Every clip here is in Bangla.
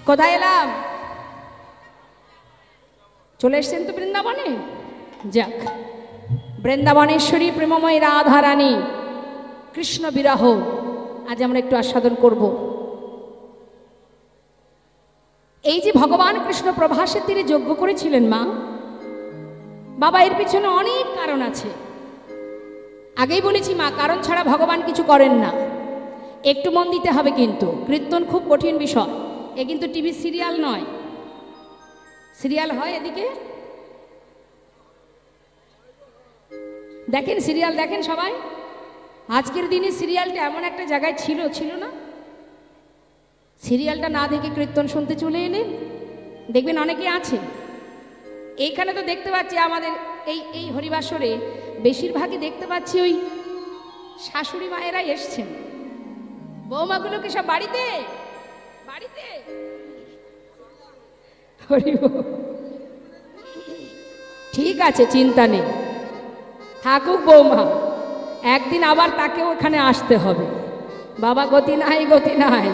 কোথায় এলাম? চলে এসছেন তো বৃন্দাবনে। যাক, বৃন্দাবনেশ্বরী প্রেমময় রাধা রানী কৃষ্ণ বিরহ আজ আমরা একটু আস্বাদন করব। এই যে ভগবান কৃষ্ণ প্রভাসের তীরে যজ্ঞ করেছিলেন মা বাবা, এর পিছনে অনেক কারণ আছে। আগেই বলেছি মা, কারণ ছাড়া ভগবান কিছু করেন না। একটু মন দিতে হবে, কিন্তু কীর্তন খুব কঠিন বিষয়। এ কিন্তু টিভি সিরিয়াল নয়। সিরিয়াল হয় এদিকে, দেখেন সিরিয়াল দেখেন সবাই। আজকের দিনে সিরিয়ালটা এমন একটা জায়গায় ছিল না, সিরিয়ালটা না দেখে কীর্তন শুনতে চলে এলেন। দেখবেন অনেকে আছে। এইখানে তো দেখতে পাচ্ছি আমাদের এই হরিবাসরে বেশিরভাগই দেখতে পাচ্ছি ওই শাশুড়ি মায়েরাই এসছেন। বৌমাগুলোকে সব বাড়িতে বাড়িতে ঠিক আছে, চিন্তা নেই, থাকুক বৌমা। একদিন আবার তাকেও ওখানে আসতে হবে। বাবা, গতি নাই, গতি নাই,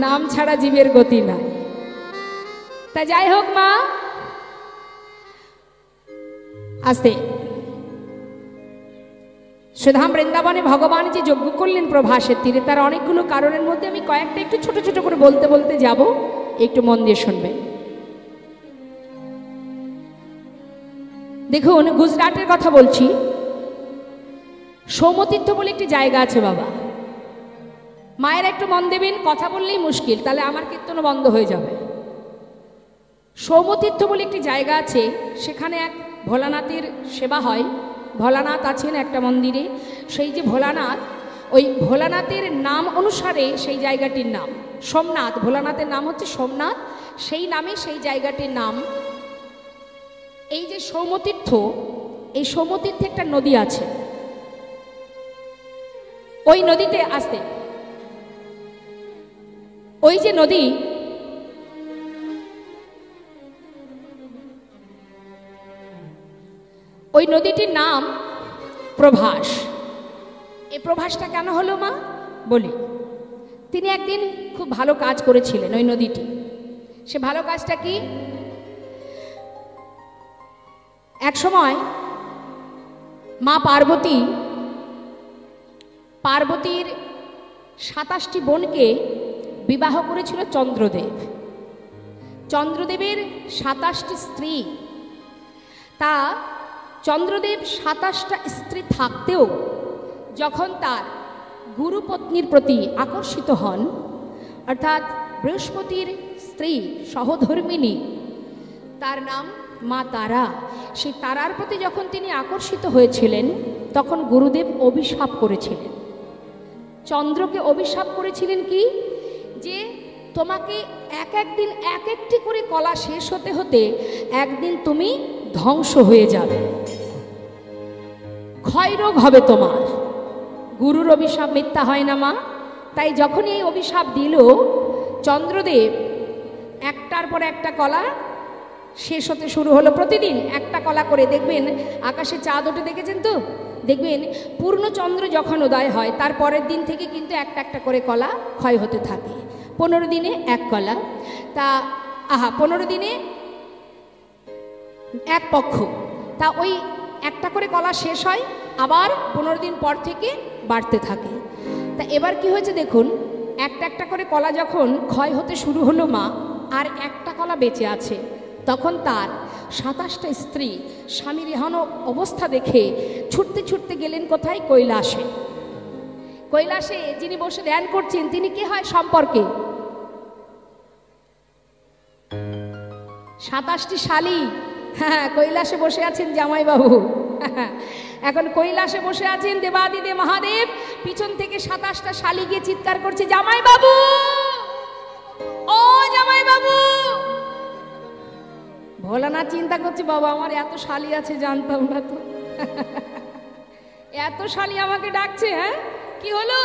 নাম ছাড়া জীবের গতি নাই। তা যাই হোক মা, আস্তে সুধাম বৃন্দাবনে ভগবান যে যজ্ঞ করলেন প্রভাসের তীরে, তার অনেকগুলো কারণের মধ্যে আমি কয়েকটা একটু ছোট ছোট করে বলতে বলতে যাব, একটু মন দিয়ে শুনবেন। দেখুন, গুজরাটের কথা বলছি। সৌমতীর্থ বলে একটি জায়গা আছে বাবা। মায়েরা একটু মন দেবেন, কথা বললেই মুশকিল, তাহলে আমার কীর্তনও বন্ধ হয়ে যাবে। সৌমতীর্থ বলে একটি জায়গা আছে, সেখানে এক ভোলানাথের সেবা হয়। ভোলানাথ আছেন একটা মন্দিরে। সেই যে ভোলানাথ, ওই ভোলানাথের নাম অনুসারে সেই জায়গাটির নাম সোমনাথ। ভোলানাথের নাম হচ্ছে সোমনাথ, সেই নামে সেই জায়গাটির নাম। এই যে সৌমতীর্থ, এই সৌমতীর্থে একটা নদী আছে। ওই নদীতে আসতে, ওই যে নদী, ওই নদীটির নাম প্রভাস। এই প্রভাসটা কেন হলো মা বলি। তিনি একদিন খুব ভালো কাজ করেছিলেন ওই নদীটি। সে ভালো কাজটা কি? এক সময় মা পার্বতীর 27টি বোনকে বিবাহ করেছিল চন্দ্রদেব। চন্দ্রদেবের 27টি স্ত্রী। তা চন্দ্রদেব 27টা স্ত্রী থাকতেও যখন তার গুরুপত্নীর প্রতি আকর্ষিত হন, অর্থাৎ বৃহস্পতির স্ত্রী সহধর্মিণী, তার নাম মা তারা, সেই তারার প্রতি যখন তিনি আকর্ষিত হয়েছিলেন, তখন গুরুদেব অভিশাপ করেছিলেন। চন্দ্রকে অভিশাপ করেছিলেন কি, যে তোমাকে একদিন এক একটি করে কলা শেষ হতে হতে একদিন তুমি ধ্বংস হয়ে যাবে, ক্ষয়রোগ হবে তোমার। গুরুর অভিশাপ মিথ্যা হয় না মা। তাই যখন এই অভিশাপ দিল, চন্দ্রদেব একটার পর একটা কলা শেষ হতে শুরু হলো। প্রতিদিন একটা কলা করে, দেখবেন আকাশে চাঁদ ওঠে, দেখেছেন তো? দেখবেন পূর্ণচন্দ্র যখন উদয় হয়, তার পরের দিন থেকে কিন্তু একটা একটা করে কলা ক্ষয় হতে থাকে। 15 দিনে এক কলা। তা 15 দিনে এক পক্ষ। তা ওই একটা করে কলা শেষ হয়, আবার 15 দিন পর থেকে বাড়তে থাকে। তা এবার কি হয়েছে দেখুন, একটা একটা করে কলা যখন ক্ষয় হতে শুরু হলো মা, আর একটা কলা বেঁচে আছে, তখন তার 27টা স্ত্রী স্বামীর এহেন অবস্থা দেখে ছুটতে ছুটতে গেলেন কোথায়? কৈলাসে। কৈলাসে যিনি বসে ধ্যান করছেন, তিনি কে হয় সম্পর্কে? 27টি শালী। হ্যাঁ, কৈলাসে বসে আছেন জামাইবাবু। এখন কৈলাসে বসে আছেন দেবাদিদেব মহাদেব, পিছন থেকে 27টা শালী গিয়ে চিৎকার করছে, জামাইবাবু, ও জামাইবাবু। ভোলানাথ চিন্তা করছে, বাবা আমার এত শালী আছে জানতাম না তো, এত শালী আমাকে ডাকছে। হ্যাঁ, কি হলো?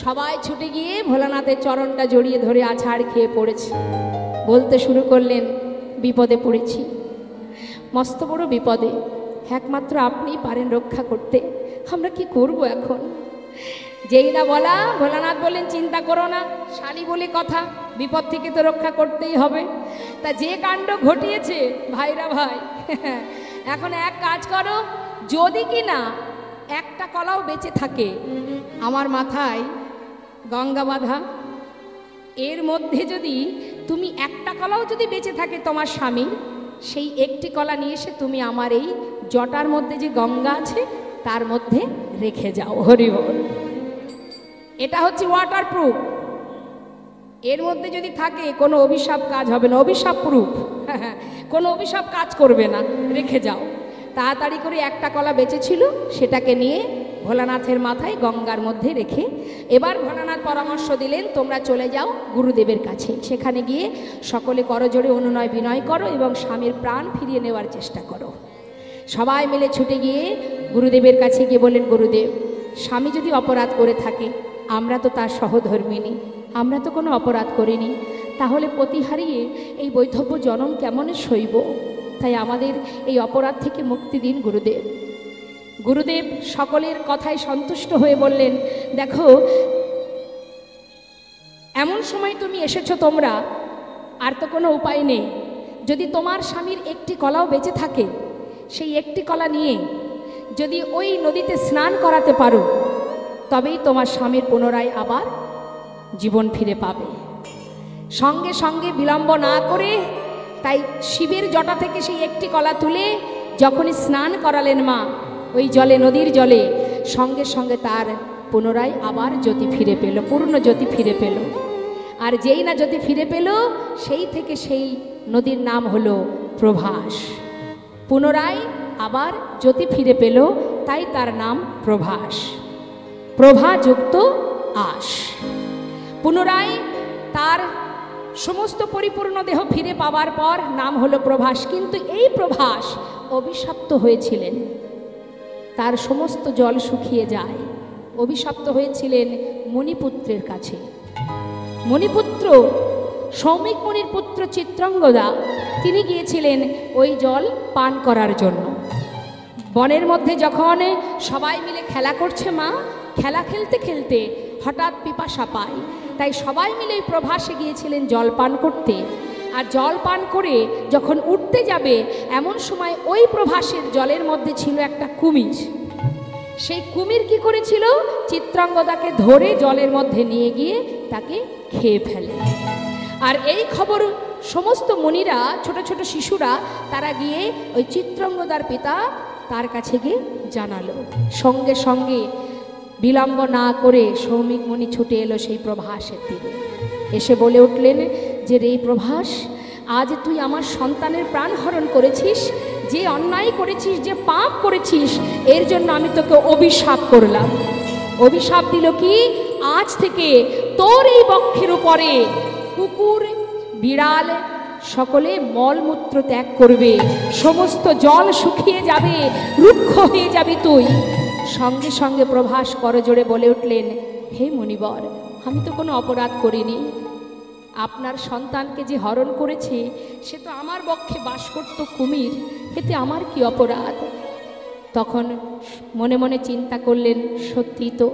সবাই ছুটে গিয়ে ভোলানাথের চরণটা জড়িয়ে ধরে আছাড় খেয়ে পড়েছে। বলতে শুরু করলেন, বিপদে পড়েছি, মস্ত বড় বিপদে, একমাত্র আপনিই পারেন রক্ষা করতে। আমরা কি করব এখন? যেই না বলা, ভোলানাথ বললেন চিন্তা করো না, শালি বলে কথা, বিপদ থেকে তো রক্ষা করতেই হবে। তা যে কাণ্ড ঘটিয়েছে ভাইরা ভাই, এখন এক কাজ করো, যদি কি না একটা কলাও বেঁচে থাকে, আমার মাথায় গঙ্গা বাঁধা, এর মধ্যে যদি তুমি একটা কলাও যদি বেঁচে থাকে তোমার স্বামী, সেই একটি কলা নিয়ে এসে তুমি আমার এই জটার মধ্যে যে গঙ্গা আছে তার মধ্যে রেখে যাও। হরি বল। এটা হচ্ছে ওয়াটার প্রুফ। এর মধ্যে যদি থাকে কোনো অভিশাপ কাজ হবে না, অভিশাপ প্রুফ, কোনো অভিশাপ কাজ করবে না, রেখে যাও। তাড়াতাড়ি করে একটা কলা বেঁচেছিল, সেটাকে নিয়ে ভোলানাথের মাথায় গঙ্গার মধ্যে রেখে এবার ভোলানাথ পরামর্শ দিলেন, তোমরা চলে যাও গুরুদেবের কাছে, সেখানে গিয়ে সকলে করজোড়ে অনুনয় বিনয় করো এবং স্বামীর প্রাণ ফিরিয়ে নেওয়ার চেষ্টা করো। সবাই মিলে ছুটে গিয়ে গুরুদেবের কাছে গিয়ে বললেন, গুরুদেব, স্বামী যদি অপরাধ করে থাকে, আমরা তো তার সহধর্মিনী, আমরা তো কোনো অপরাধ করিনি, তাহলে পতি হারিয়ে এই বৈধব্য জনম কেমনে সইব? তাই আমাদের এই অপরাধ থেকে মুক্তি দিন গুরুদেব। গুরুদেব সকলের কথায় সন্তুষ্ট হয়ে বললেন, দেখো, এমন সময় তুমি এসেছো, তোমরা আর তো কোনো উপায় নেই। যদি তোমার স্বামীর একটি কলাও বেঁচে থাকে, সেই একটি কলা নিয়ে যদি ওই নদীতে স্নান করাতে পারো, তবেই তোমার স্বামীর পুনরায় আবার জীবন ফিরে পাবে। সঙ্গে সঙ্গে বিলম্ব না করে তাই শিবের জটা থেকে সেই একটি কলা তুলে যখনই স্নান করালেন মা ওই জলে, নদীর জলে, সঙ্গে সঙ্গে তার পুনরায় আবার জ্যোতি ফিরে পেল, পূর্ণ জ্যোতি ফিরে পেল। আর যেই না জ্যোতি ফিরে পেল, সেই থেকে সেই নদীর নাম হলো প্রভাস। পুনরায় আবার জ্যোতি ফিরে পেল, তাই তার নাম প্রভাস, প্রভাযুক্ত আশ। পুনরায় তার সমস্ত পরিপূর্ণ দেহ ফিরে পাওয়ার পর নাম হলো প্রভাস। কিন্তু এই প্রভাস অভিশপ্ত হয়েছিলেন, তার সমস্ত জল শুকিয়ে যায়। অভিশপ্ত হয়েছিলেন মণিপুত্রের কাছে। মণিপুত্র, সৌমিক মুনির পুত্র চিত্রাঙ্গদা, তিনি গিয়েছিলেন ওই জল পান করার জন্য। বনের মধ্যে যখন সবাই মিলে খেলা করছে মা, খেলা খেলতে খেলতে হঠাৎ পিপাসা পায়, তাই সবাই মিলে প্রভাসে গিয়েছিলেন জল পান করতে। আর জল পান করে যখন উঠতে যাবে, এমন সময় ওই প্রভাসের জলের মধ্যে ছিল একটা কুমির। সেই কুমির কি করেছিল? চিত্রাঙ্গদাকে ধরে জলের মধ্যে নিয়ে গিয়ে তাকে খেয়ে ফেলে। আর এই খবর সমস্ত মুনিরা, ছোট ছোট শিশুরা, তারা গিয়ে ওই চিত্রাঙ্গদার পিতা তার কাছে গিয়ে জানালো। সঙ্গে সঙ্গে বিলম্ব না করে সৌমিক মুনি ছুটে এলো সেই প্রভাসের তীরে। এসে বলে উঠলেন যে, রে প্রভাস, আজ তুই আমার সন্তানের প্রাণ হরণ করেছিস, যে অন্যায় করেছিস, যে পাপ করেছিস, এর জন্য আমি তোকে অভিশাপ করলাম। অভিশাপ দিল কি, আজ থেকে তোর এই বক্ষের উপরে কুকুর, বিড়াল সকলে মলমূত্র ত্যাগ করবে, সমস্ত জল শুকিয়ে যাবে, রুক্ষ হয়ে যাবি তুই। সঙ্গে সঙ্গে প্রভাস করজোড়ে বলে উঠলেন, হে মুনিবর, আমি তো কোনো অপরাধ করিনি। আপনার সন্তানকে যে হরণ করেছে, সে তো আমার বক্ষে বাস করত কুমির, এতে আমার কি অপরাধ? তখন মনে মনে চিন্তা করলেন, সত্যি তো,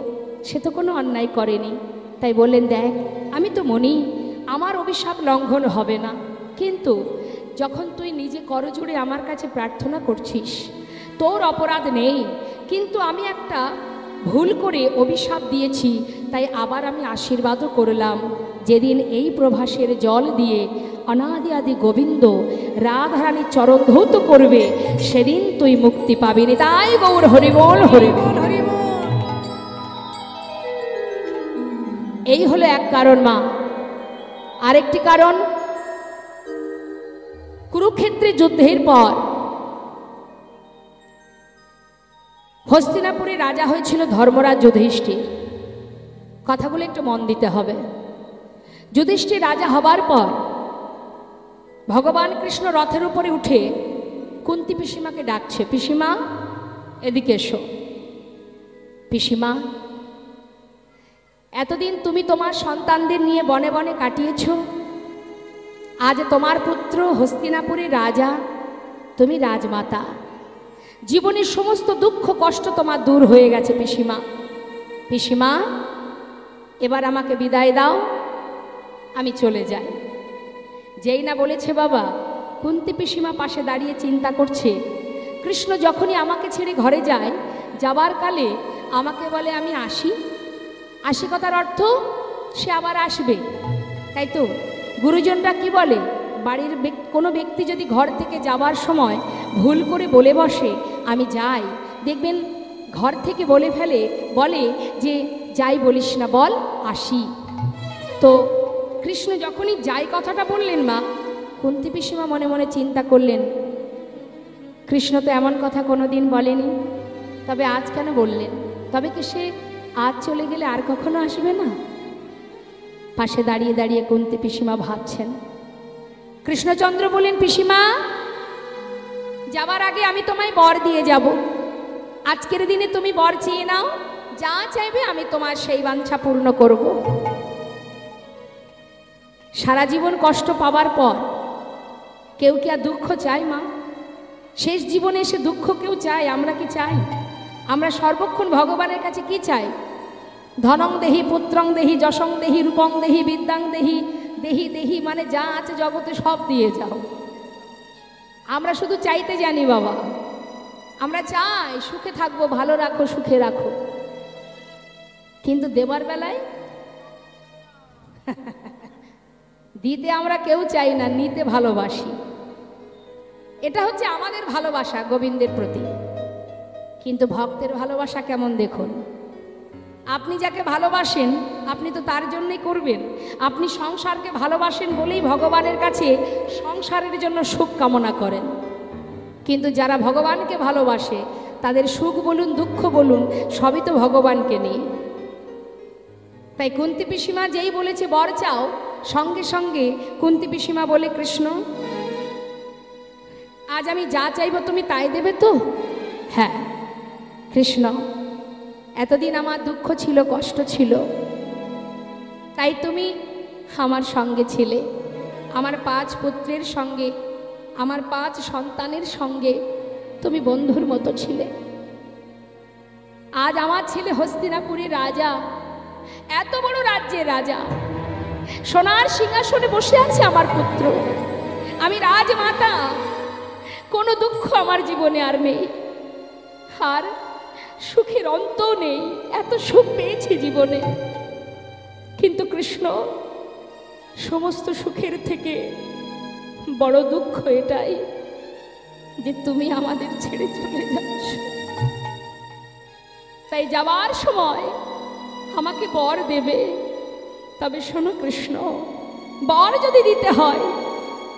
সে তো কোনো অন্যায় করেনি। তাই বললেন, দেখ, আমি তো মনি, আমার অভিশাপ লঙ্ঘন হবে না, কিন্তু যখন তুই নিজে করজোড়ে আমার কাছে প্রার্থনা করছিস, তোর অপরাধ নেই, কিন্তু আমি একটা ভুল করে অভিশাপ দিয়েছি, তাই আবার আমি আশীর্বাদও করলাম, যেদিন এই প্রভাসের জল দিয়ে অনাদি আদি গোবিন্দ রাধারানী চরণ ধৌত করবে, সেদিন তুই মুক্তি পাবিনি। তাই গৌর হরিবোল, হরিবোল, হরিবোল। এই হলো এক কারণ মা। আরেকটি কারণ, কুরুক্ষেত্রে যুদ্ধের পর হস্তিনাপুরে রাজা হয়েছিল ধর্মরাজ যুধিষ্ঠির। কথাগুলো একটু মন দিতে হবে। যুধিষ্ঠির রাজা হবার পর ভগবান কৃষ্ণ রথের উপরে উঠে কুন্তি পিসিমাকে ডাকছে, পিসিমা এদিকে এসো। পিসিমা, এতদিন তুমি তোমার সন্তানদের নিয়ে বনে বনে কাটিয়েছ, আজ তোমার পুত্র হস্তিনাপুরের রাজা, তুমি রাজমাতা, জীবনের সমস্ত দুঃখ কষ্ট তোমার দূর হয়ে গেছে পিসিমা। পিসিমা এবার আমাকে বিদায় দাও, আমি চলে যাই। যেই না বলেছে বাবা, কুন্তী পিসিমা পাশে দাঁড়িয়ে চিন্তা করছে, কৃষ্ণ যখনই আমাকে ছেড়ে ঘরে যায়, যাবার কালে আমাকে বলে আমি আসি। আসি কথার অর্থ সে আবার আসবে, তাই তো? গুরুজনরা কি বলে, বাড়ির কোনো ব্যক্তি যদি ঘর থেকে যাবার সময় ভুল করে বলে বসে আমি যাই, দেখবেন ঘর থেকে বলে ফেলে, বলে যে যাই বলিস না, বল আসি। তো কৃষ্ণ যখনই যাই কথাটা বললেন মা, কুন্তী পিসিমা মনে মনে চিন্তা করলেন, কৃষ্ণ তো এমন কথা কোনোদিন বলেনি, তবে আজ কেন বললেন? তবে কি সে আজ চলে গেলে আর কখনো আসবে না? পাশে দাঁড়িয়ে দাঁড়িয়ে কুন্তী পিসিমা ভাবছেন। কৃষ্ণচন্দ্র বললেন, পিসিমা যাবার আগে আমি তোমায় বর দিয়ে যাব। আজকের দিনে তুমি বর চেয়ে নাও, যা চাইবে আমি তোমার সেই বাঞ্ছা পূর্ণ করব। সারা জীবন কষ্ট পাবার পর কেউ কি আর দুঃখ চায় মা? শেষ জীবনে এসে দুঃখ কেউ চায়? আমরা কি চাই? আমরা সর্বক্ষণ ভগবানের কাছে কি চাই? ধনং দেহি, পুত্রং দেহি, যশং দেহি, রূপং দেহি, বিদ্যাং দেহি, দেহি দেহি মানে যা আছে জগতে সব দিয়ে যাও। আমরা শুধু চাইতে জানি বাবা, আমরা চাই সুখে থাকবো, ভালো রাখো, সুখে রাখো, কিন্তু দেবার বেলায় দিতে আমরা কেউ চাই না, নিতে ভালোবাসি। এটা হচ্ছে আমাদের ভালোবাসা গোবিন্দের প্রতি। কিন্তু ভক্তের ভালোবাসা কেমন দেখুন। আপনি যাকে ভালোবাসেন আপনি তো তার জন্যই করবেন। আপনি সংসারকে ভালোবাসেন বলেই ভগবানের কাছে সংসারের জন্য সুখ কামনা করেন। কিন্তু যারা ভগবানকে ভালোবাসে তাদের সুখ বলুন, দুঃখ বলুন, সবই তো ভগবানকে নিয়ে। তাই কুন্তী পিসিমা যেই বলেছে বর চাও, সঙ্গে সঙ্গে কুন্তী পিসিমা বলে, কৃষ্ণ আজ আমি যা চাইব তুমি তাই দেবে তো? হ্যাঁ কৃষ্ণ, এতদিন আমার দুঃখ ছিল, কষ্ট ছিল, তাই তুমি আমার সঙ্গে ছিলে, আমার 5 পুত্রের সঙ্গে, আমার 5 সন্তানের সঙ্গে তুমি বন্ধুর মতো ছিলে। আজ আমার ছেলে হস্তিনাপুরের রাজা, এত বড় রাজ্যের রাজা, সোনার সিংহাসনে বসে আছে আমার পুত্র, আমি রাজমাতা, কোনো দুঃখ আমার জীবনে আর নেই, আর সুখের অন্ত নেই, এত সুখ পেয়েছি জীবনে। কিন্তু কৃষ্ণ, সমস্ত সুখের থেকে বড় দুঃখ এটাই যে তুমি আমাদের ছেড়ে চলে যাচ্ছ। তাই যাবার সময় আমাকে বর দেবে, তবে শোনো কৃষ্ণ, বর যদি দিতে হয়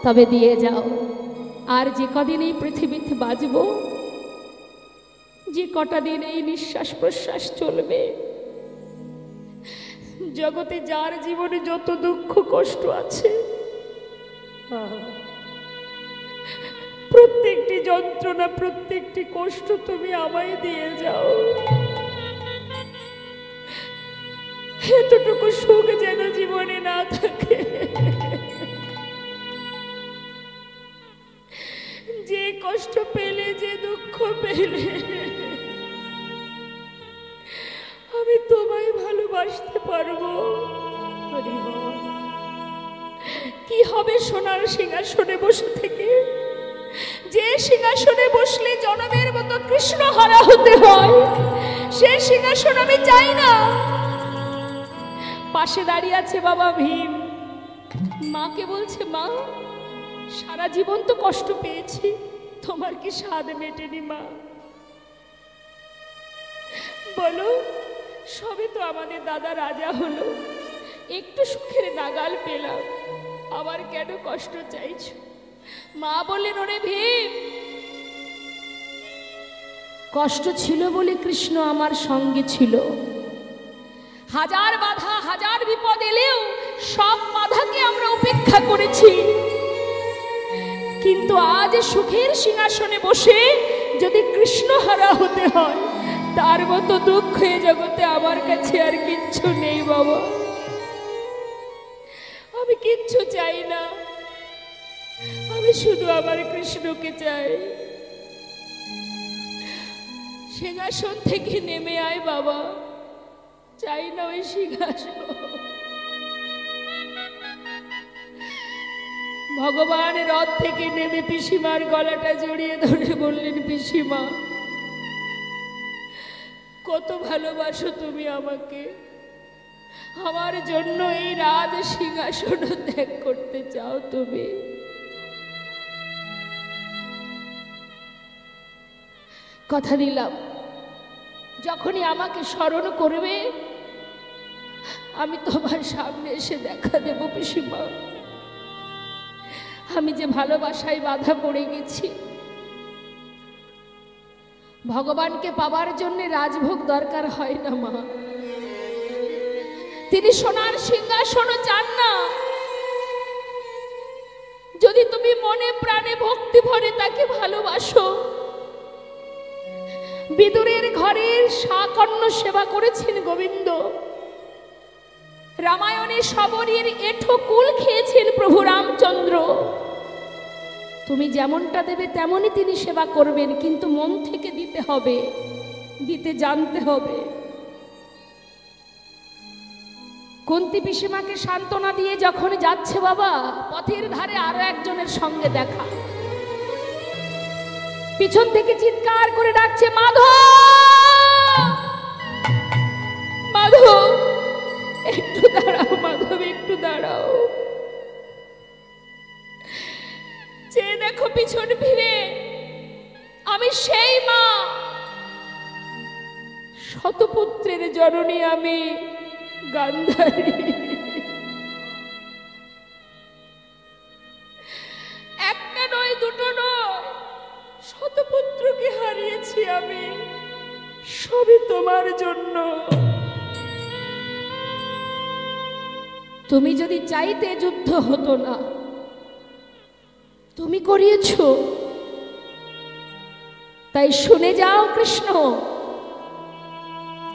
তবে দিয়ে যাও। আর যে কদিন এই পৃথিবীতে বাঁচব, যে কটা দিন এই নিঃশ্বাস প্রশ্বাস চলবে, জগতে যার জীবনে যত দুঃখ কষ্ট আছে, প্রত্যেকটি যন্ত্রণা, প্রত্যেকটি কষ্ট তুমি আমায় দিয়ে যাও। এতটুকু সুখ যেন জীবনে না থাকে। যে কষ্ট পেলে, যে দুঃখ পেলে, আমি তোমায় ভালোবাসতে পারবো। কি হবে সোনার সিংহাসনে বসে থেকে? যে সিংহাসনে বসলে জনমের মতো কৃষ্ণ হারা হতে হয়, সে সিংহাসন আমি চাই না। পাশে দাঁড়িয়ে আছে বাবা ভীম, মাকে বলছে, মা সারা জীবন তো কষ্ট পেয়েছি, তোমার কি স্বাদ মেটেনি মা? বলো, সবে তো আমাদের দাদা রাজা হলো, একটু সুখের নাগাল পেলাম, আবার কেন কষ্ট চাইছো? মা বললেন, ওরে ভীম, কষ্ট ছিল বলে কৃষ্ণ আমার সঙ্গে ছিল। হাজার বাধা, হাজার বিপদ এলেও সব বাধাকে আমরা উপেক্ষা করেছি। কিন্তু আজ সুখের সিংহাসনে বসে যদি কৃষ্ণ হারা হতে হয়, তার মতো দুঃখ এ জগতে আমার কাছে আর কিচ্ছু নেই বাবা। আমি কিচ্ছু চাই না, আমি শুধু আমার কৃষ্ণকে চাই। সিংহাসন থেকে নেমে আয় বাবা, চাই না ওই সিংহাসন। ভগবান রথ থেকে নেমে পিসিমার গলাটা জড়িয়ে ধরে বললেন, পিসিমা কত ভালোবাসো তুমি আমাকে, আমার জন্য এই রাজ সিংহাসন ত্যাগ করতে চাও তুমি? কথা দিলাম যখনই আমাকে স্মরণ করবে আমি তোমার সামনে এসে দেখা দেব পিসিমা। আমি যে ভালোবাসায় বাধা পড়ে গেছি। ভগবানকে পাবার জন্য রাজভোগ দরকার হয় না মা। তিনি সোনার সিংহাসনও চান না। যদি তুমি মনে প্রাণে ভক্তি ভরে তাকে ভালোবাসো। বিদুরের ঘরের শাকন্য সেবা করেছেন গোবিন্দ। রামায়ণে শবরীর এঁঠো কুল খেয়েছেন প্রভু রামচন্দ্র। তুমি যেমনটা দেবে তেমনই তিনি সেবা করবেন, কিন্তু মন থেকে দিতে হবে, দিতে জানতে হবে। কুন্তী পিসিমাকে সান্ত্বনা দিয়ে যখন যাচ্ছে বাবা, পথের ধারে আরো একজনের সঙ্গে দেখা। পিছন থেকে চিৎকার করে ডাকছে, মাধব মাধব একটু দাঁড়াও, মাধব একটু দাঁড়াও। চেয়ে দেখো পিছন ফিরে, আমি সেই মা, শতপুত্রের জননী আমি গান্ধারী। একটা নয় দুটো নয়, শতপুত্রকে হারিয়েছি আমি, সবই তোমার জন্য। তুমি যদি চাইতে যুদ্ধ হতো না, তুমি করিয়েছ। তাই শুনে যাও কৃষ্ণ,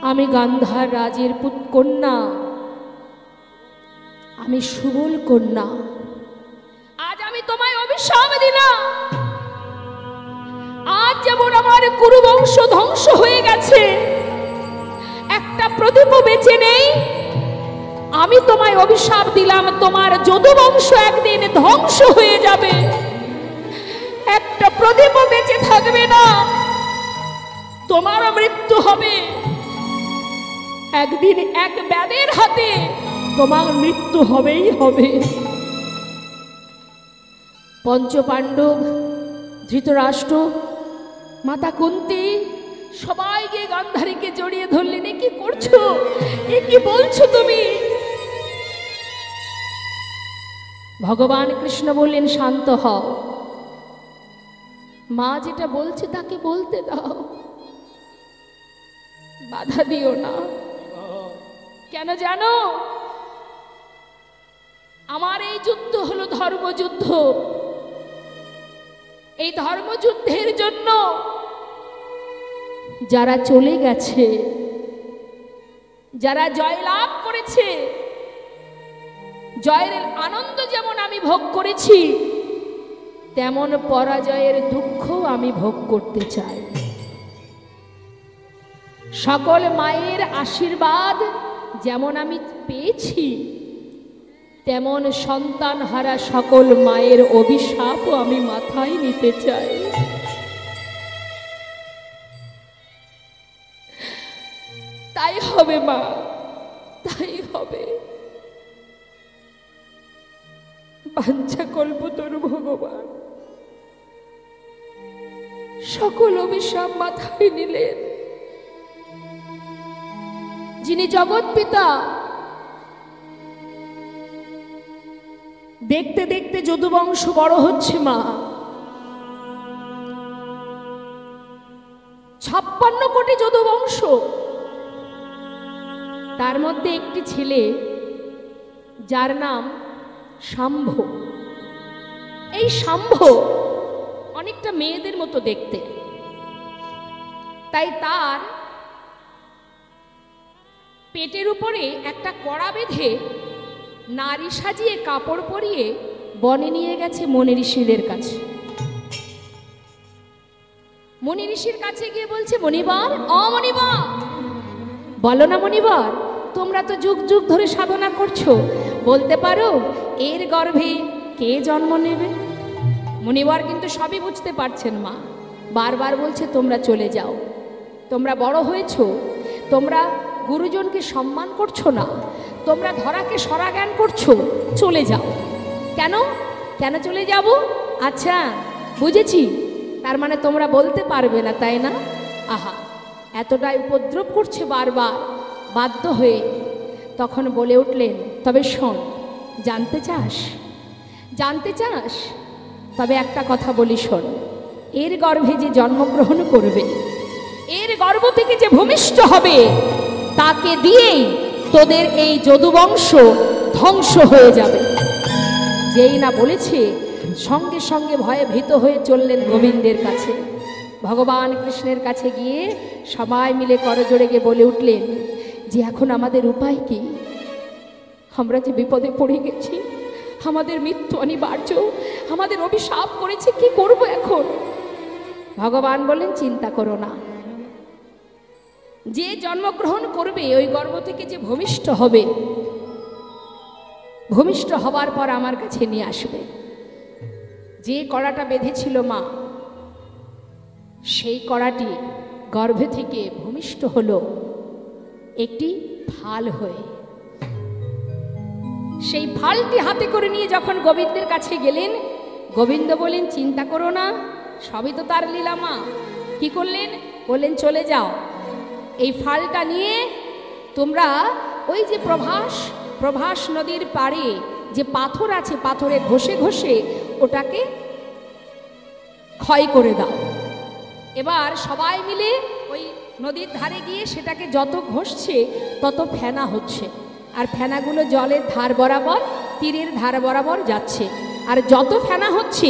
আমি গান্ধার রাজের কন্যা, আমি সুবল কন্যা। আজ আমি তোমায় অভিশাপ দিলাম। আজ যেমন আমার কুরুবংশ ধ্বংস হয়ে গেছে, একটা প্রদীপ বেঁচে নেই, আমি তোমায় অভিশাপ দিলাম তোমার যদুবংশ একদিন ধ্বংস হয়ে যাবে। একটা প্রদীপ বেঁচে থাকবে না, তোমারও মৃত্যু হবে। একদিন এক ব্যাধের হাতে তোমার মৃত্যু হবেই হবে। পঞ্চপাণ্ডব, ধৃতরাষ্ট্র, মাতা কুন্তী সবাই গিয়ে গান্ধারীকে জড়িয়ে ধরলেন। কি করছো, এ কি বলছো তুমি? ভগবান কৃষ্ণ বললেন, শান্ত হও, মা যেটা বলছে তাকে বলতে দাও, বাধা দিও না। কেন জানো? আমার এই যুদ্ধ হলো ধর্মযুদ্ধ। এই ধর্মযুদ্ধের জন্য যারা চলে গেছে, যারা জয়লাভ করেছে, জয়ের আনন্দ যেমন আমি ভোগ করেছি, তেমন পরাজয়ের দুঃখ আমি ভোগ করতে চাই। সকল মায়ের আশীর্বাদ যেমন আমি পেয়েছি, তেমন সন্তান হারা সকল মায়ের অভিশাপও আমি মাথায় নিতে চাই। তাই হবে মা, তাই হবে। বাঞ্ছা কল্পতরু ভগবান সকল অভিশাপ মাথায় নিলেন। যিনি জগৎ পিতা, দেখতে দেখতে যদুবংশ বড় হচ্ছে মা। 56 কোটি যদুবংশ, তার মধ্যে একটি ছেলে যার নাম শাম্ভ। এই শাম্ভ অনেকটা মেয়েদের মতো দেখতে, তাই তার পেটের উপরে একটা কড়া বেঁধে নারী সাজিয়ে কাপড় পরিয়ে বনে নিয়ে গেছে মনি ঋষিদের কাছে। মনি ঋষির কাছে গিয়ে বলছে, মনিবার, অ মনিবার, বলো না মনিবার, তোমরা তো যুগ যুগ ধরে সাধনা করছো, বলতে পারো এর গর্ভে কে জন্ম নেবে? মুনিবর কিন্তু সবই বুঝতে পারছেন মা, বারবার বলছে তোমরা চলে যাও, তোমরা বড় হয়েছো, তোমরা গুরুজনকে সম্মান করছো না, তোমরা ধরাকে সরা জ্ঞান করছো, চলে যাও। কেন কেন চলে যাব? আচ্ছা বুঝেছি, তার মানে তোমরা বলতে পারবে না, তাই না? আহা, এতটাই উপদ্রব করছে বারবার, বাধ্য হয়ে তখন বলে উঠলেন, তবে শোন, জানতে চাস? জানতে চাস? তবে একটা কথা বলি শোন, এর গর্ভে যে জন্মগ্রহণ করবে, এর গর্ভ থেকে যে ভূমিষ্ঠ হবে, তাকে দিয়েই তোদের এই যদুবংশ ধ্বংস হয়ে যাবে। যেই না বলেছে, সঙ্গে সঙ্গে ভয়ে ভীত হয়ে চললেন গোবিন্দের কাছে। ভগবান কৃষ্ণের কাছে গিয়ে সবাই মিলে করজোড়ে গিয়ে বলে উঠলেন যে এখন আমাদের উপায় কি? আমরা যে বিপদে পড়ে গেছি, আমাদের মৃত্যু অনিবার্য, আমাদের অভিশাপ করেছে, কি করব এখন? ভগবান বললেন, চিন্তা করো না, যে জন্মগ্রহণ করবে ওই গর্ভ থেকে যে ভূমিষ্ঠ হবে, ভূমিষ্ঠ হবার পর আমার কাছে নিয়ে আসবে। যে কড়াটা বেঁধেছিল মা, সেই কড়াটি গর্ভে থেকে ভূমিষ্ঠ হলো একটি ফাল হয়ে। সেই ফালটি হাতে করে নিয়ে যখন গোবিন্দের কাছে গেলেন, গোবিন্দ বলেন, চিন্তা করো না, সবই তো তার লীলা মা। কি করলেন? বললেন, চলে যাও, এই ফালটা নিয়ে তোমরা ওই যে প্রভাস নদীর পাড়ে যে পাথর আছে, পাথরে ঘষে ঘষে ওটাকে ক্ষয় করে দাও। এবার সবাই মিলে ওই নদীর ধারে গিয়ে সেটাকে যত ঘষছে তত ফেনা হচ্ছে, আর ফেনাগুলো জলের ধার বরাবর, তীরের ধার বরাবর যাচ্ছে, আর যত ফেনা হচ্ছে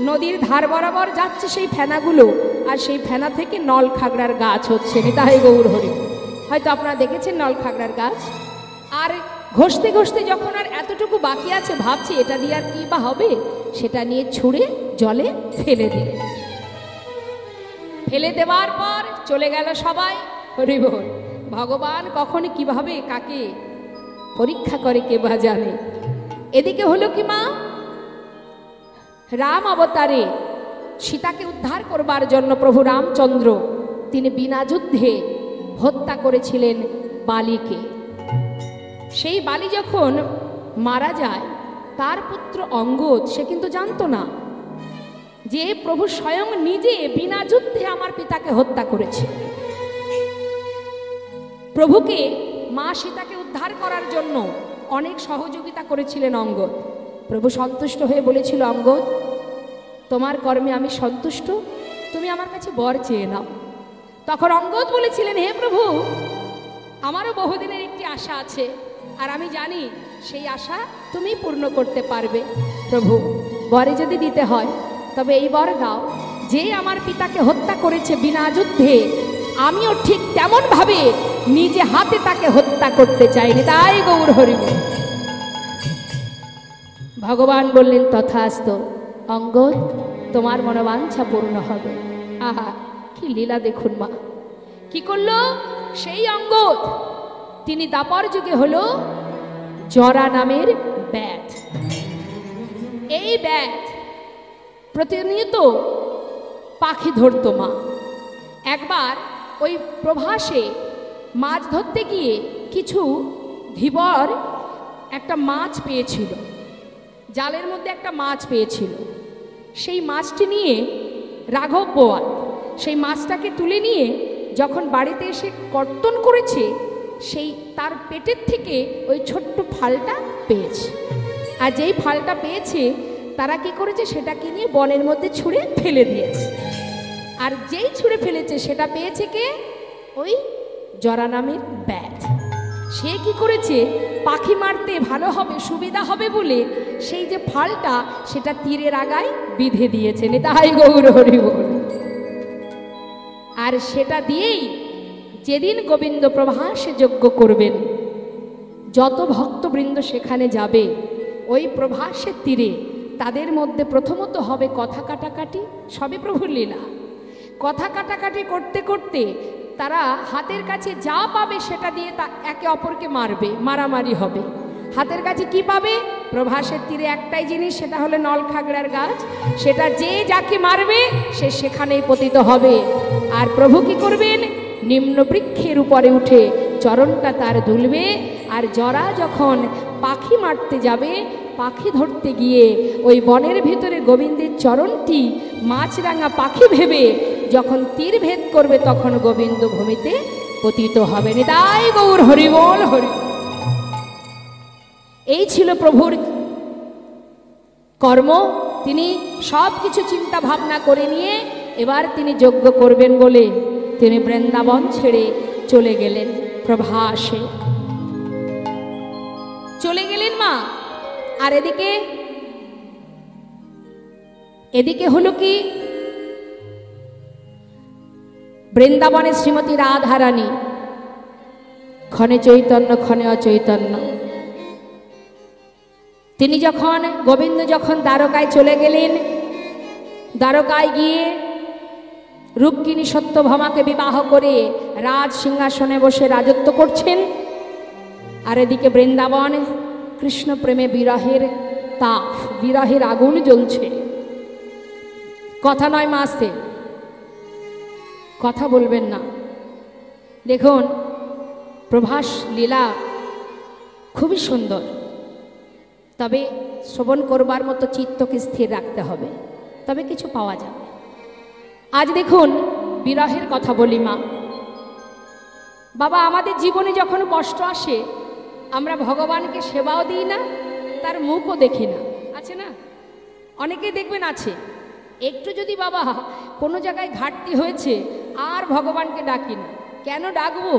নদীর ধার বরাবর যাচ্ছে সেই ফেনাগুলো, আর সেই ফেনা থেকে নল খাগড়ার গাছ হচ্ছে। নিতাই গৌর হরি। হয়তো আপনারা দেখেছেন নল খাগড়ার গাছ। আর ঘষতে ঘষতে যখন আর এতটুকু বাকি আছে, ভাবছি এটা দিয়ে আর কি বা হবে, সেটা নিয়ে ছুঁড়ে জলে ফেলে দিলেন। ফেলে দেওয়ার পর চলে গেল সবাই। হরি বল। ভগবান কখন কিভাবে কাকে পরীক্ষা করে কে বা জানে। এদিকে হলো কি মা, রাম অবতারে সীতাকে উদ্ধার করবার জন্য প্রভু রামচন্দ্র তিনি বিনা যুদ্ধে হত্যা করেছিলেন বালিকে। সেই বালি যখন মারা যায়, তার পুত্র অঙ্গদ সে কিন্তু জানতো না যে প্রভু স্বয়ং নিজে বিনা যুদ্ধে আমার পিতাকে হত্যা করেছে। প্রভুকে মা সীতাকে উদ্ধার করার জন্য অনেক সহযোগিতা করেছিলেন অঙ্গদ। প্রভু সন্তুষ্ট হয়ে বলেছিল, অঙ্গদ, তোমার কর্মে আমি সন্তুষ্ট, তুমি আমার কাছে বর চেয়ে নাও। তখন অঙ্গদ বলেছিলেন, হে প্রভু, আমারও বহুদিনের একটি আশা আছে, আর আমি জানি সেই আশা তুমি পূর্ণ করতে পারবে। প্রভু, বরে যদি দিতে হয় তবে এই বর দাও, যে আমার পিতাকে হত্যা করেছে বিনা যুদ্ধে, আমিও ঠিক তেমন ভাবে নিজে হাতে তাকে হত্যা করতে চাইনি। তাই গৌর হরি। ভগবান বললেন, তথাস্তু অঙ্গদ, তোমার মনোবাঞ্ছা পূর্ণ হবে। আহা, কি লীলা দেখুন মা। কি করলো সেই অঙ্গদ? তিনি দাপর যুগে হলো জরা নামের ব্যাধ। এই ব্যাধ প্রতিনিয়ত পাখি ধরতো মা। একবার ওই প্রভাসে মাছ ধরতে গিয়ে কিছু ধীবর একটা মাছ পেয়েছিল, জালের মধ্যে একটা মাছ পেয়েছিল। সেই মাছটি নিয়ে রাঘব বোয়াল সেই মাছটাকে তুলে নিয়ে যখন বাড়িতে এসে কর্তন করেছে, সেই তার পেটের থেকে ওই ছোট্ট ফালটা পেয়েছে। আর যেই ফালটা পেয়েছে, তারা কি করেছে, সেটাকে নিয়ে বনের মধ্যে ছুঁড়ে ফেলে দিয়েছে। আর যেই ছুঁড়ে ফেলেছে সেটা পেয়েছে কে? ওই জরা নামের ব্যাধ। সে কি করেছে, পাখি মারতে ভালো হবে, সুবিধা হবে বলে সেই যে ফালটা সেটা তীরের আগায় বিঁধে দিয়েছে। তাই গৌর হরি বল। আর সেটা দিয়েই যেদিন গোবিন্দ প্রভাসে যজ্ঞ করবেন, যত ভক্তবৃন্দ সেখানে যাবে, ওই প্রভাসের তীরে তাদের মধ্যে প্রথমত হবে কথা কাটাকাটি। সবই প্রভুর লীলা। কথা কাটাকাটি করতে করতে তারা হাতের কাছে যা পাবে সেটা দিয়ে একে অপরকে মারবে, মারামারি হবে। হাতের কাছে কি পাবে? প্রভাসের তীরে একটাই জিনিস, সেটা হলো নলখাগড়ার গাছ। সেটা যে যাকে মারবে সে সেখানেই পতিত হবে। আর প্রভু কি করবেন? নিম্ন বৃক্ষের উপরে উঠে চরণটা তার দুলবে। আর জরা যখন পাখি মারতে যাবে, পাখি ধরতে গিয়ে ওই বনের ভিতরে গোবিন্দের চরণটি মাছরাঙা পাখি ভেবে যখন তীর ভেদ করবে, তখন গোবিন্দ ভূমিতে পতিত হবেন। তাই গৌর হরিবল হরি। এই ছিল প্রভুর কর্ম। তিনি সব কিছু চিন্তা ভাবনা করে নিয়ে এবার তিনি যজ্ঞ করবেন বলে তিনি বৃন্দাবন ছেড়ে চলে গেলেন। প্রভাসে চলে গেলেন মা। আর এদিকে হলো কি, বৃন্দাবনে শ্রীমতী রাধারানী, ক্ষণে চৈতন্য ক্ষণে অচৈতন্য। তিনি যখন, গোবিন্দ যখন দ্বারকায় চলে গেলেন, দ্বারকায় গিয়ে রূপকিনী সত্যভামাকে বিবাহ করে রাজ সিংহাসনে বসে রাজত্ব করছেন। আর এদিকে বৃন্দাবন কৃষ্ণ প্রেমে বিরহের তাপ, বিরহের আগুন জ্বলছে। কথা নয় মাসে, কথা বলবেন না। দেখুন, প্রভাস লীলা খুবই সুন্দর, তবে শ্রবণ করবার মতো চিত্তকে স্থির রাখতে হবে, তবে কিছু পাওয়া যাবে। আজ দেখুন, বিরহের কথা বলি মা। বাবা, আমাদের জীবনে যখন কষ্ট আসে, আমরা ভগবানকে সেবাও দিই না, তার মুখও দেখি না, আছে না? অনেকেই দেখবেন আছে, একটু যদি বাবা কোনো জায়গায় ঘাটতি হয়েছে আর ভগবানকে ডাকি না। কেন ডাকবো?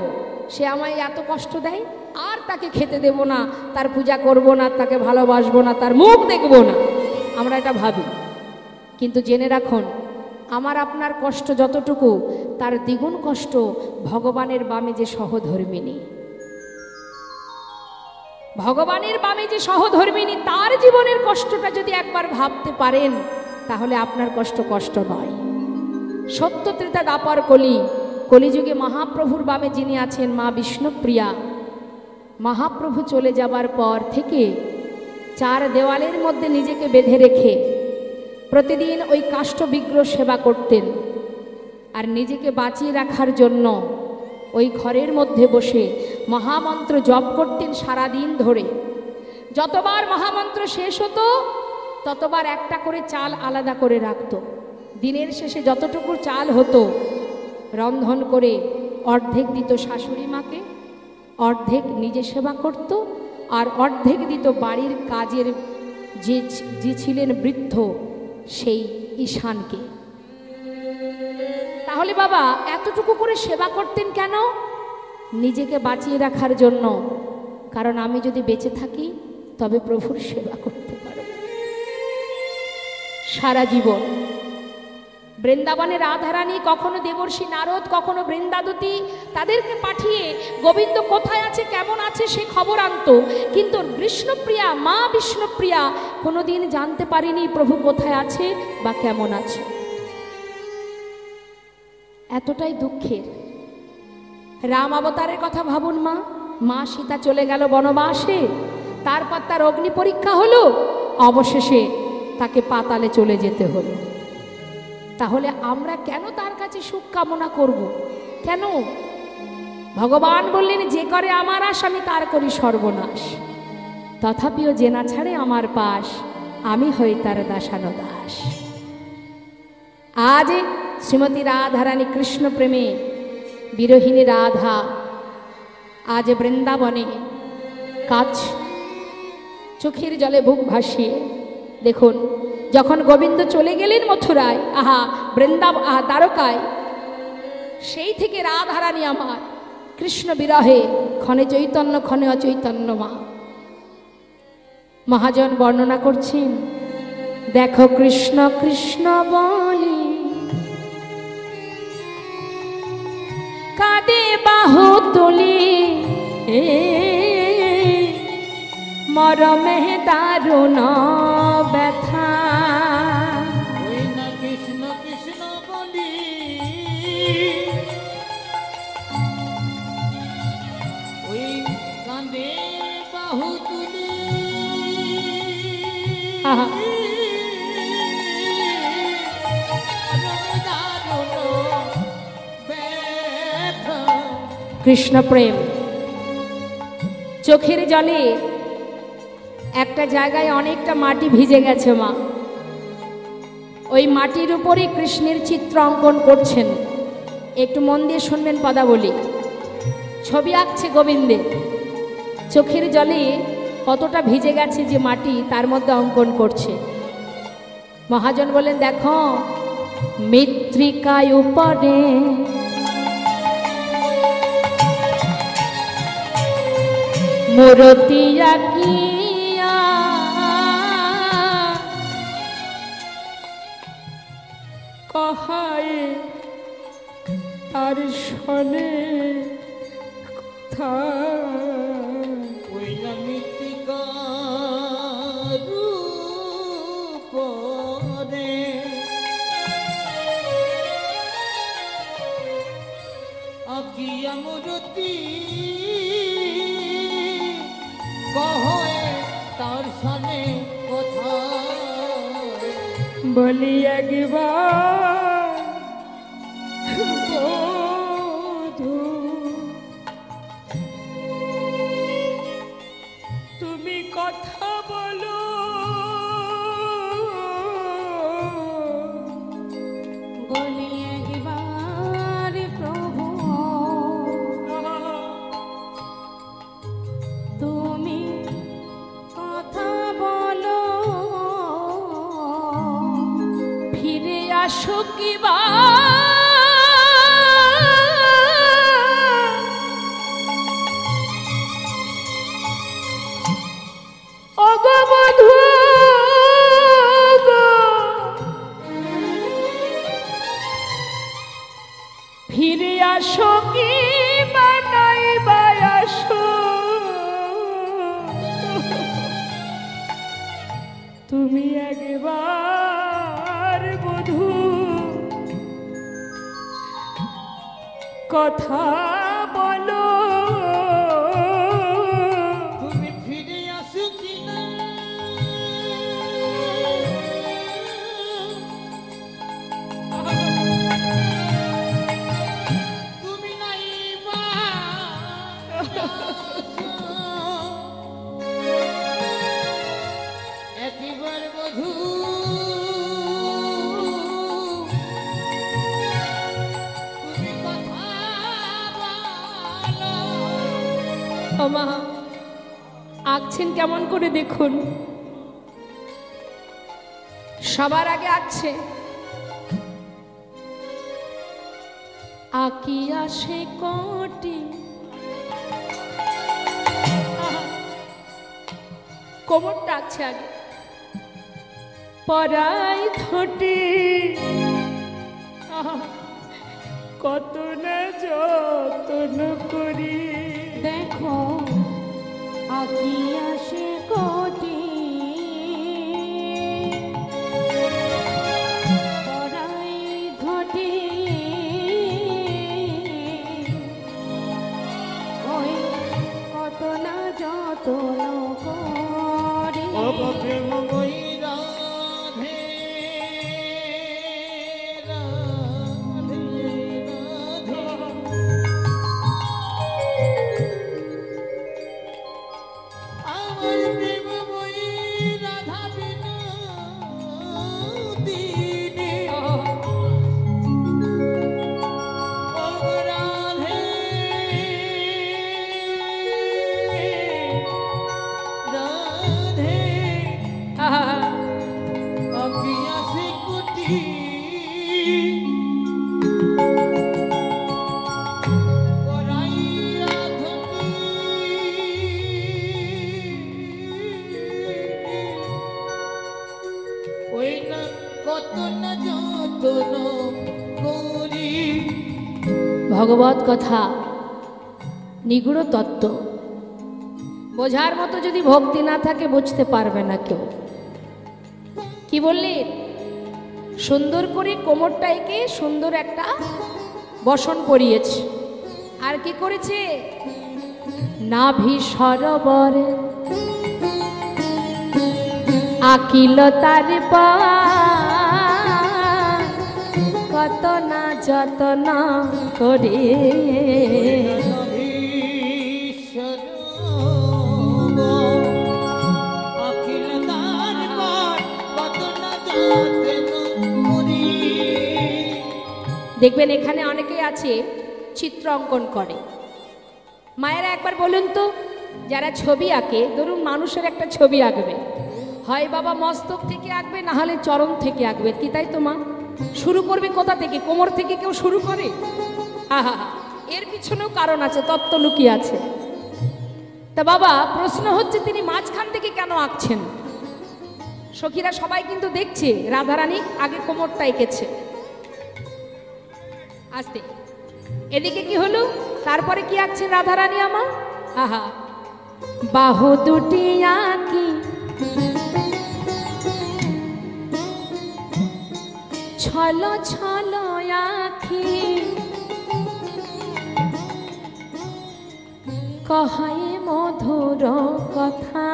সে আমায় এত কষ্ট দেয়, আর তাকে খেতে দেব না, তার পূজা করব না, তাকে ভালোবাসবো না, তার মুখ দেখব না, আমরা এটা ভাবি। কিন্তু জেনে রাখুন, আমার আপনার কষ্ট যতটুকু, তার দ্বিগুণ কষ্ট ভগবানের বামে যে সহধর্মিনী, ভগবানের বামে যে সহধর্মিনী, তার জীবনের কষ্টটা যদি একবার ভাবতে পারেন, তাহলে আপনার কষ্ট কষ্ট নয়। সত্য ত্রেতা দাপার কলি, কলিযুগে মহাপ্রভুর বামে যিনি আছেন মা বিষ্ণুপ্রিয়া, মহাপ্রভু চলে যাবার পর থেকে চার দেওয়ালের মধ্যে নিজেকে বেঁধে রেখে প্রতিদিন ওই কাষ্ঠ বিগ্রহ সেবা করতেন। আর নিজেকে বাঁচিয়ে রাখার জন্য ওই ঘরের মধ্যে বসে মহামন্ত্র জপ করতেন সারাদিন ধরে। যতবার মহামন্ত্র শেষ হতো, ততবার একটা করে চাল আলাদা করে রাখত। দিনের শেষে যতটুকু চাল হতো রন্ধন করে অর্ধেক দিত শাশুড়ি মাকে, অর্ধেক নিজে সেবা করত, আর অর্ধেক দিত বাড়ির কাজের যে ছিলেন বৃদ্ধ, সেই ঈশানকে। তাহলে বাবা এতটুকু করে সেবা করতেন কেন? নিজেকে বাঁচিয়ে রাখার জন্য। কারণ আমি যদি বেঁচে থাকি তবে প্রভুর সেবা করতে পারব সারা জীবন। বৃন্দাবনের রাধারানী, কখনো দেবর্ষী নারদ, কখনো বৃন্দাদতী, তাদেরকে পাঠিয়ে গোবিন্দ কোথায় আছে, কেমন আছে সে খবর আনত। কিন্তু কৃষ্ণপ্রিয়া, মা বিষ্ণুপ্রিয়া কোনোদিন জানতে পারেনি প্রভু কোথায় আছে বা কেমন আছে। এতটাই দুঃখের। রাম অবতারের কথা ভাবুন মা। মা সীতা চলে গেল বনবাসে, তারপর তার অগ্নি পরীক্ষা হলো, অবশেষে তাকে পাতালে চলে যেতে হলো। তাহলে আমরা কেন তার কাছে সুখ কামনা করব? কেন? ভগবান বললেন, যে করে আমার আশ আমি তার করি সর্বনাশ, তথাপিও যে না ছাড়ে আমার পাশ, আমি হই তার দাসানো দাস। আজ শ্রীমতী রাধারানী কৃষ্ণ প্রেমে বিরহিনী রাধা আজ বৃন্দাবনে কাজ চোখের জলে বুক ভাসিয়ে। দেখুন, যখন গোবিন্দ চলে গেলেন মথুরায়, দ্বারকায়, সেই থেকে রাধারানী আমার কৃষ্ণ বিরহে ক্ষণে চৈতন্য ক্ষণে অচৈতন্য মা। মহাজন বর্ণনা করছেন, দেখো কৃষ্ণ কৃষ্ণ বলি কাঁদে বাহু তুলি, মরমে দারুণ ব্যথা। কৃষ্ণ কৃষ্ণ বলি কৃষ্ণ প্রেম। চোখের জলে একটা জায়গায় অনেকটা মাটি ভিজে গেছে মা, ওই মাটির উপরে কৃষ্ণের চিত্র অঙ্কন করছেন। একটু মন দিয়ে শুনবেন পদাবলী। ছবি আঁকছে গোবিন্দের, চোখের জলে কতটা ভিজে গেছে যে মাটি, তার মধ্যে অঙ্কন করছে। মহাজন বলেন, দেখো মৃত্তিকায় উপরে মূর্তি আঁকিয়া কহায় তার শোনে কথা। ওই মৃত্তিকার উপরে আঁকিয়া মূর্তি কহে তার সামনে কথা। বলি একবার বধূ, তুমি কথা বলো, বলি একবার প্রভু তুমি কথা বলো, ফিরে আসো কিবা অগবধূ, ফিরে আসো কি বানাই বায়াসো, তুমি একবার বধূ কথা বলো। তুমি ফিরে আসো কিনা তুমি নাই বা একবার বধূ তুমি কথা বলো। ও মা, আঁকছেন কেমন করে দেখুন, সবার আগে আঁকছে আঁকিয়া সে কোটি, কোমরটা আঁকছে আগে, পরাই থটি কত না যত্ন করি। দেখো আঁকিয়া সে কোটি পরাই ঘটি, ওই কত না যত্ন করি। প্রেম বই রাধে রাধে রাধে, আমার প্রেম বই রাধা বিনোদিনী। ও রাধে রাধে, আঁকিয়া সে কুটি পরাইয়া ধটি, ওই না কত না যত্ন করি। ভগবত কথা নিগুড় তত্ত্ব, বোঝার মতো যদি ভক্তি না থাকে বুঝতে পারবে না কেউ। কি বললেন, সুন্দর করে কোমরটা এঁকে সুন্দর একটা বসন করিয়েছে, আর কি করেছে, নাভি সরোবরে আকিল তার কত না যত্ন করে দেখবেন এখানে অনেকেই আছে চিত্র অঙ্কন করে। মায়েরা একবার বলুন তো, যারা ছবি আঁকে, ধরুন মানুষের একটা ছবি আঁকবে, হয় বাবা মস্তক থেকে আঁকবে, না হলে চরণ থেকে আঁকবে, কি তাই তো মা? শুরু করবে কোথা থেকে? কোমর থেকে কেউ শুরু করে? আহা, এর পিছনেও কারণ আছে, তত্ত্ব লুকিয়ে আছে। তা বাবা প্রশ্ন হচ্ছে, তিনি মাঝখান থেকে কেন আঁকছেন? সখীরা সবাই কিন্তু দেখছে রাধারানী আগে কোমরটা এঁকেছে, আস্তে এদিকে কি হলো, তারপরে কি আঁকছেন রাধারানী আমার? আহা, বাহু দুটি আঁকি ছল ছল আঁখি কহাই মধুর কথা।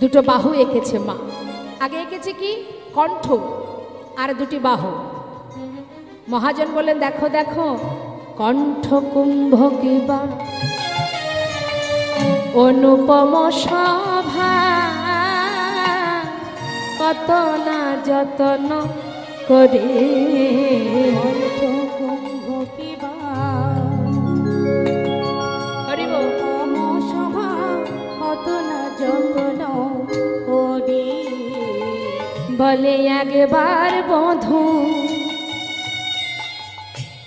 দুটো বাহু এঁকেছে মা। আগে এঁকেছে কি? কণ্ঠ আর দুটি বাহু। মহাজন বললেন, দেখো দেখো কণ্ঠ কুম্ভ কিবা অনুপম শোভা, কত না যত্ন করে কণ্ঠ কুম্ভ কিবা অনুপম শোভা, কত না যত্ন করে। বলে একবার বধূ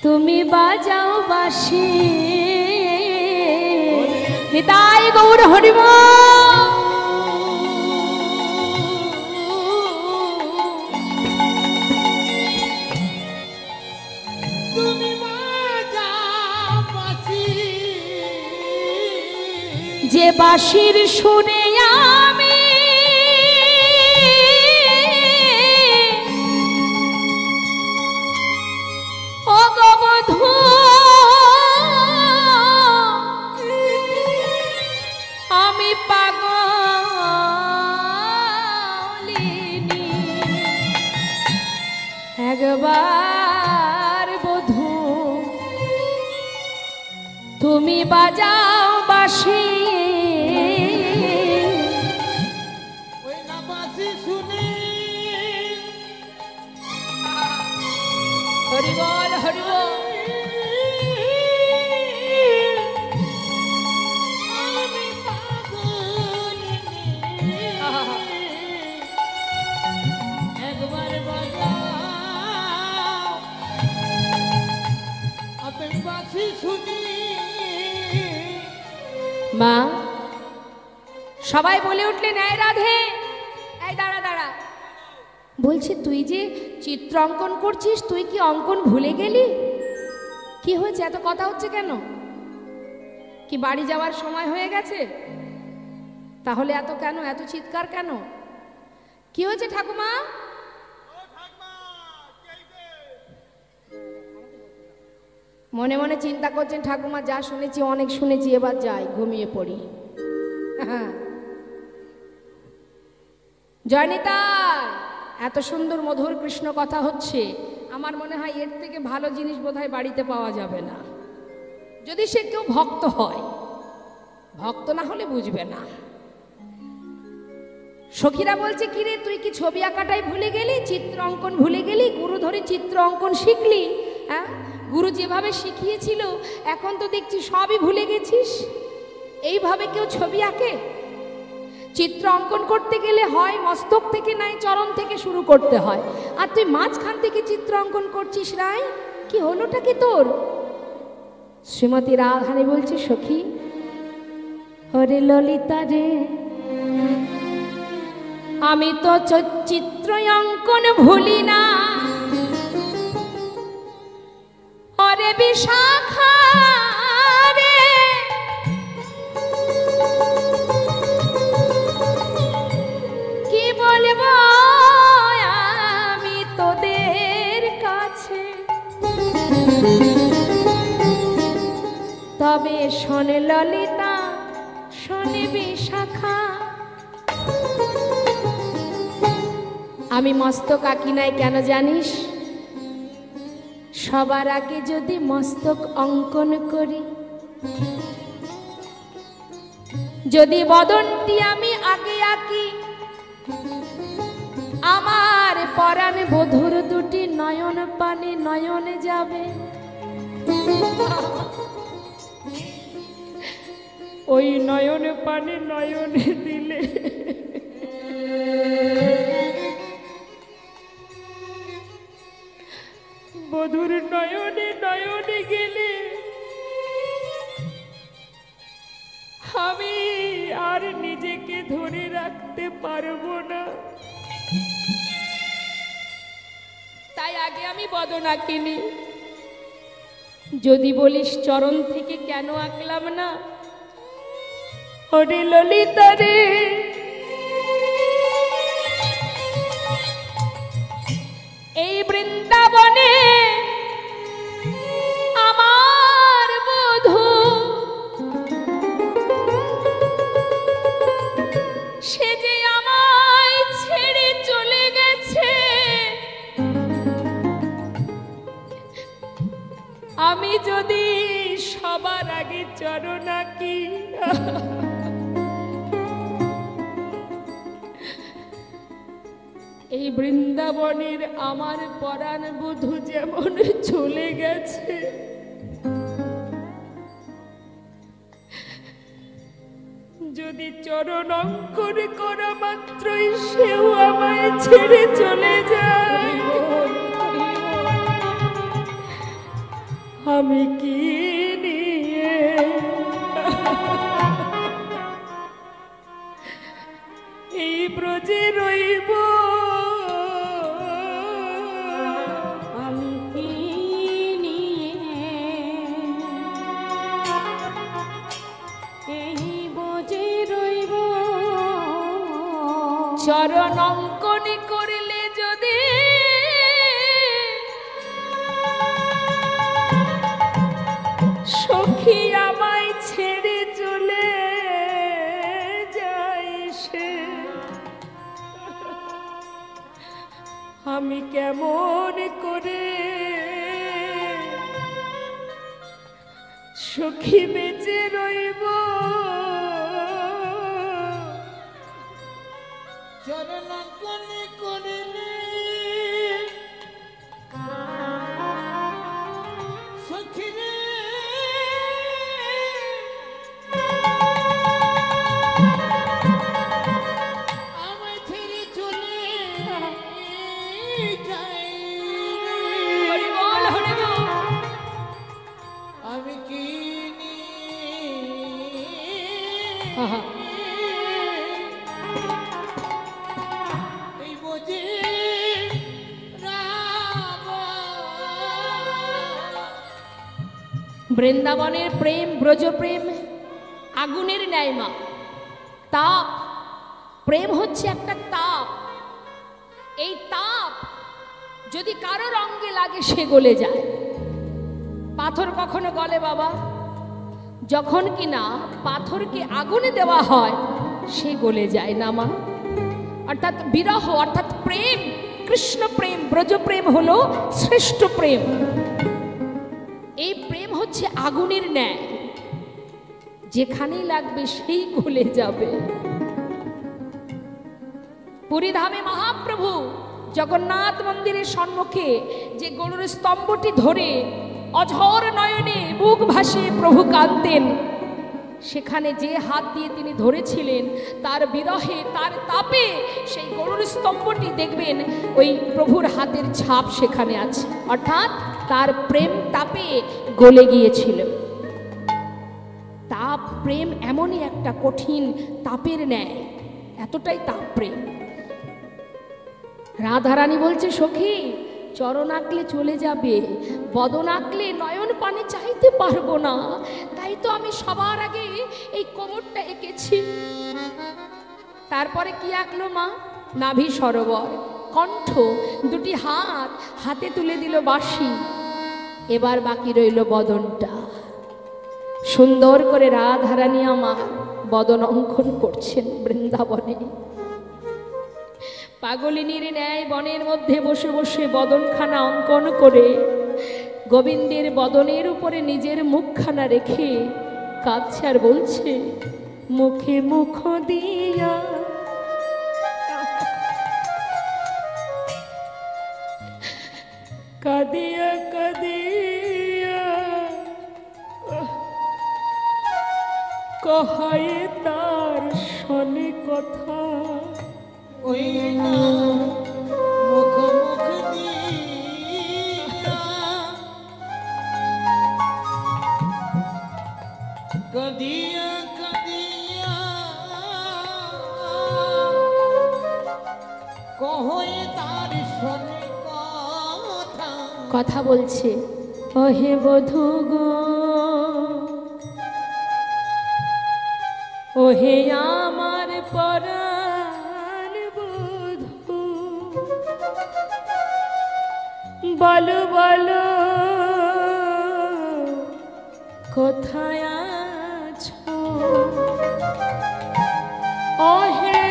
তুমি বাজাও বাঁশি, নিতাই গৌর হরিব। যে বাঁশির সুরে আমি অগবধূ আমি পাগলিনী, একবার বধূ তুমি বাজাও বাঁশি। হরিবল হরিবল। একবার বাজাও আপনি বাঁশি শুনি। মা সবাই বলে উঠলেন, এই রাধে, এই দাঁড়া দাঁড়া। বলছি, তুই যে চিত্র অঙ্কন করছিস, তুই কি অঙ্কন ভুলে গেলি? কি হয়েছে, এত কথা হচ্ছে কেন? কি বাড়ি যাওয়ার সময় হয়ে গেছে? তাহলে এত কেন, এত চিৎকার কেন? কি হয়েছে ঠাকুমা? মনে মনে চিন্তা করছেন, ঠাকুমা যা শুনেছি অনেক শুনেছি, এবার যাই ঘুমিয়ে পড়ি। জয়নিতা, এত সুন্দর মধুর কৃষ্ণ কথা হচ্ছে, আমার মনে হয় এর থেকে ভালো জিনিস বোধহয় বাড়িতে পাওয়া যাবে না, যদি সে কেউ ভক্ত হয়। ভক্ত না হলে বুঝবে না। সখীরা বলছে, কিরে তুই কি ছবি আঁকাটাই ভুলে গেলি, চিত্র অঙ্কন ভুলে গেলি? গুরু ধরে চিত্র অঙ্কন শিখলি? হ্যাঁ, গুরু যেভাবে শিখিয়েছিল এখন তো দেখছি সবই ভুলে গেছিস। এইভাবে কেউ ছবি আঁকে? চিত্র অঙ্কন করতে গেলে হয় মস্তক থেকে নাই চরণ থেকে শুরু করতে হয়, আর তুই মাঝখান থেকে চিত্র অঙ্কন করছিস। রায়, কি হলোটা কি তোর? শ্রীমতী রাধারানী বলছে, সখী হরে ললিতা রে, আমি তো চিত্র অঙ্কন ভুলি না। হরে বিশাখা রে, কি বলবো আমি তোদের কাছে? তবে শোনে ললিতা, শোনে বিশাখা, আমি মস্তক আঁকি নাই কেন জানিস? সবার আগে যদি মস্তক অঙ্কন করি, যদি বদনটি আমি আগে আঁকি, আমার পরাণ বধুর দুটি নয়ন পানে নয়নে যাবে। ওই নয়ন পানে নয়নে দিলে বধুর নয়নে নয়নে গেলে আমি আর নিজেকে ধরে রাখতে পারবো না। তাই আগে আমি বদন আঁকিনি। যদি বলিস চরণ থেকে কেন আঁকলাম না, ওরে ললিতা রে, এই বৃন্দাবনে আমার বধূ সে যে আমায় ছেড়ে চলে গেছে, আমি যদি সবার আগে চরণ আঁকি, এই বৃন্দাবনের আমার পরাণ বধূ যেমন চলে গেছে, যদি চরণ অঙ্কন করা মাত্রই সেও আমায় ছেড়ে চলে যায়, আমি কি নিয়ে এই ব্রজে রইব? আমি কি নিয়ে এই ব্রজে রইব? চরণ অঙ্কন করলে যদি সখী আমায় ছেড়ে চলে যায় সে, আমি কেমন করে সখী বেঁচে রইব? চরণ অঙ্কন করিলে সখী রে, আমায় ছেড়ে চলে যায়, আমি কি এই বোঝে বৃন্দাবনের প্রেম, ব্রজ প্রেম আগুনের ন্যায় মা। তাপ, প্রেম হচ্ছে একটা তাপ। এই তাপ যদি কারোর অঙ্গে লাগে সে গলে যায়। পাথর কখনো গলে বাবা? যখন কিনা পাথরকে আগুনে দেওয়া হয় সে গলে যায় না মা। অর্থাৎ বিরহ, অর্থাৎ প্রেম, কৃষ্ণ প্রেম, ব্রজ প্রেম হলো শ্রেষ্ঠ প্রেম। এই প্রেম হচ্ছে আগুনের ন্যায়, যেখানেই লাগবে সেই গলে যাবে। পুরীধামে মহাপ্রভু জগন্নাথ মন্দিরের সম্মুখে যে গরুর স্তম্ভটি ধরে অঝর নয়নে বুক ভাসিয়ে প্রভু কাঁদতেন, সেখানে যে হাত দিয়ে তিনি ধরেছিলেন তার বিরহে, তার তাপে সেই গরুর স্তম্ভটি দেখবেন ওই প্রভুর হাতের ছাপ সেখানে আছে। অর্থাৎ তার প্রেম তাপে গলে গিয়েছিল। তাপ প্রেম এমনই একটা কঠিন তাপের ন্যায়, এতটাই তাপ প্রেম। রাধারানী বলছে সখী চরণ আঁকলে চলে যাবে, বদন আঁকলে নয়ন পানে চাইতে পারবো না, তাই তো আমি সবার আগে এই কোমরটা এঁকেছি। তারপরে কি আঁকলো মা? নাভি সরোবর, কণ্ঠ, দুটি হাত, হাতে তুলে দিল বাঁশি। এবার বাকি রইল বদনটা। সুন্দর করে রাধারানী আমার বদন অঙ্কন করছেন বৃন্দাবনে। পাগলিনীর ন্যায় বনের মধ্যে বসে বসে বদনখানা অঙ্কন করে গোবিন্দের বদনের উপরে নিজের মুখখানা রেখে কাঁদছে আর বলছে, মুখে মুখ দিয়া কাঁদিয়া কাঁদিয়া কহায় তার শোনে কথা। ওই না মুখ মুখ দিয়া কদিয়া কদিয়া কহই তার শোনে কথা। কথা বলছে, ওহে বধূ গো, ওহে আমার পরাণ বধূ, বলো বলো কোথায় আছো? ওহে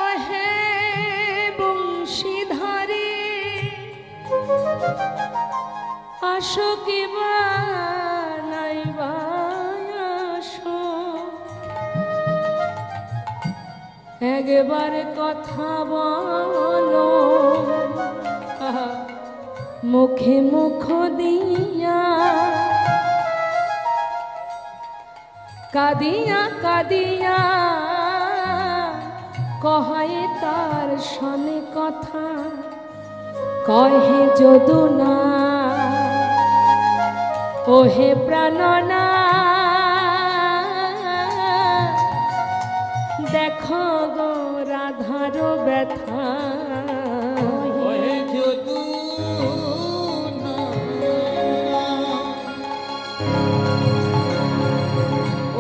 ওহে বংশীধারী, আসো কিবা নাইবা আসো, একবার কথা বলো। মুখে মুখ দিয়া কাঁদিয়া কাঁদিয়া কহায় তার শোনে কথা। কহে যদু না ওহে প্রাণনা, দেখো গো রাধার ব্যথা। ওহে যদু না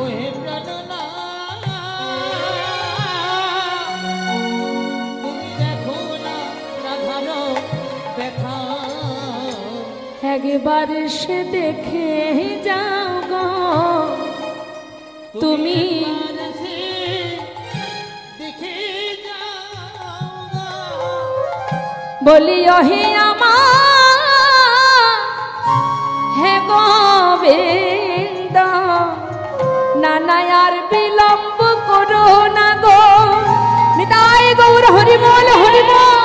ওহে প্রাণনা, তুমি দেখো না রাধার ব্যথা। একবার সে দেখে যাও গো তুমি, দেখে যাও গো। বলি ওহে আমার হে গোবিন্দ, নানা আর বিলম্ব করো না গো। নিতাই গৌর হরিবল হরিবল।